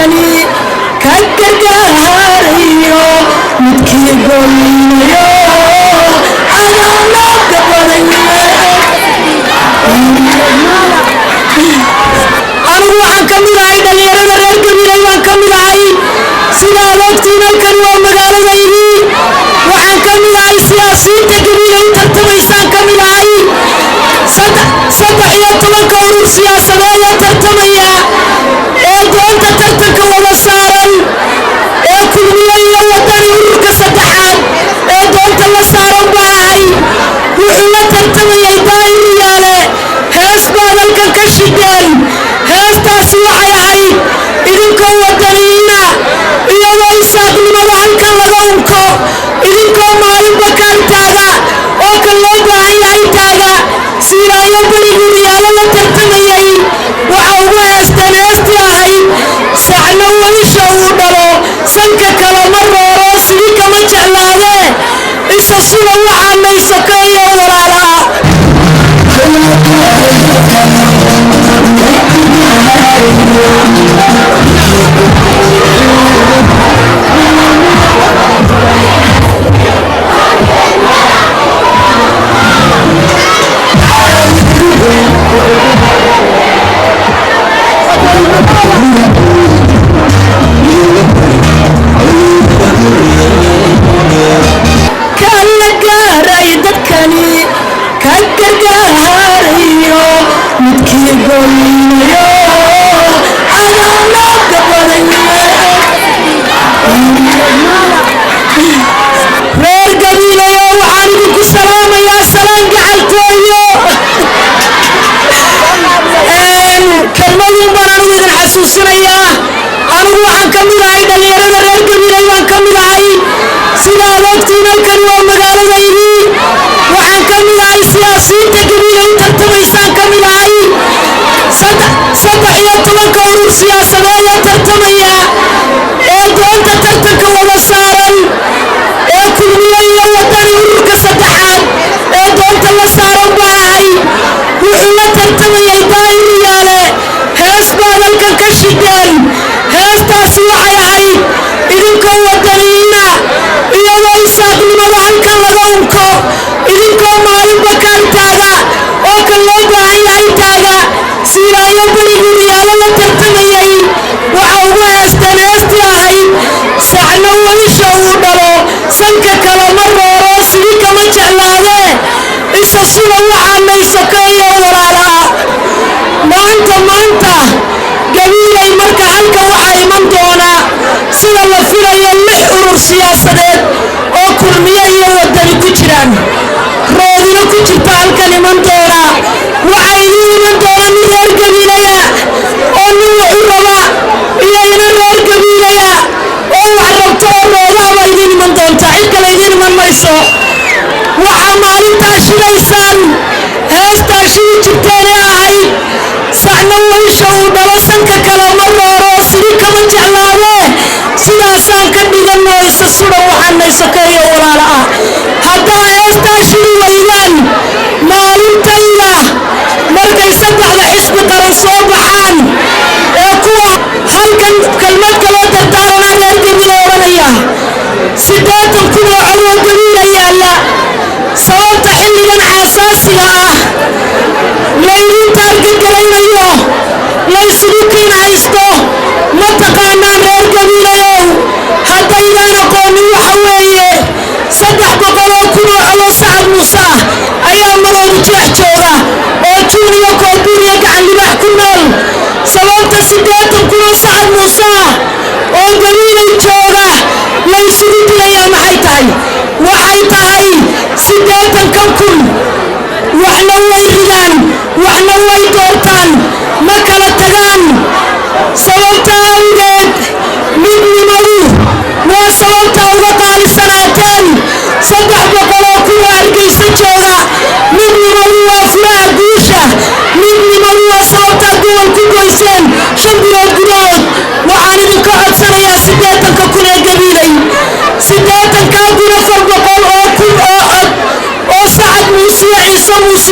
dadkani ka gargaarayo midkii goynayo adana gabadhayo anigu waxaan ka mid ahay dhalinyarada reer Gabiley waan ka mid ahay sidaa waqtiina kan waa magaaladaydii waxaan ka mid ahay siyaasiyiinta Gabiley tartamaysaan ka mid ahay saddex iyo tobanka urur siyaasadeed ee tartamaya ee doonta tartanka wada saaran ee kulmiye iyo wadani ururka saddexaad ee doonta la saaran baan ahay wuxuu la tartamayay daayiriyaale hees baa dalkan ka shideen heestaasi waxay ahayd idinkoo wadaniina iyadoo isaaqnimada halkan laga unko idinkoo maalinba kaantaaga oo kan loo baahan yahay taaga siiraayo berigiyaalo la tartamayay waxa ugu heesteen heestii ahayd sacno weysha uu dhalo sanka kale ma rooro sidii kama jeclaadee isa sida waxaa maysokeeyo walaalaha anigu waxaan ka mid ahay dhalinyarada reer Gabiley waan ka mid ahay sidaa waqtiina kan waa magaaladaydii waxaan ka mid ahay siyaasiyiinta Gabiley tartamaysaan ka mid ahay saddex iyo tobanka urur siyaasadeed ee tartamaya ee doonta tartanka wada saaran ee kulmiye iyo wadani ururka saddexaad ee doonta la saaran baan ahay wuxuu la tartamayay daayiriyaale hees baa dalkan ka shideen heestaasi waxay ahayd idinkoo wadaniina iyadoo isaaqnimada halkan laga unko idinkoo maalinba kaantaaga oo kan loo baahan yahay taaga siiraayo berigiyaalo la tartamayay waxa ugu heesteen heestii ahayd sacno weysha uu dhalo sanka kale ma rooro sidii kama jeclaadee isa sida waxaa maysokeeyo walaalaha maanta Gabiley marka halka waxaa iman doona sida la filayo 6 urur siyaasadeed oo kulmiye iyo wadani ku jiraan roodina ku jirta halkan iman doona waxay iman doona nin reer Gabiley oo nin wuxuu raba iyo ina reer Gabiley oo wax rabto oo roodaba idin iman doonta cid kale idin iman mayso waxaa maalintaa shilaysaan heestaa shili jirteen ee ahayd sacno weysha uu dhalo sanka kale ma rooro sidii kama jeclaadee sidaasaan ka dhiganno isa sudan waxaan maysokeeyo walaala ah haddaa heestaa shili weydaan maalintayda markay saddexda xisbi qaran soo baxaan ee kuwa halkan kelmad kaloo dardaaranaa reer Gabiley odhanaya 80 kun oo cod oo Gabiley yaalla sababta xilligan aasaasiga ah laydin taargegaraynayo laysugu kiin haysto ma taqaanaan reer Gabileyow haddaydaan aqoonin waxa weeye 300 kun oo cod oo Sacad Muuse ayaa maroodu jeex jooga oo juun iyo koonfur iyo gacan libax ku nool sababta 80 kun oo Sacad Muuse oo Gabiley jooga laysugu dilayaa maxay tahay waxay tahay 80 kun waxna way ridaan waxna way doortaan ma kala tagaan sababta awgeed midnimadu waa sababta uga qaalisanaateen 300 kun oo Hargeysa jooga midnimadu waa furaha guusha midnimadu waa sababta gobol ku goyseen 5 bilood gudahood waxaan idinka codsanayaa 80 kun ee Gabiley 80 kun oo 400 oo cod oo Sacad Muuse Ciise Muuse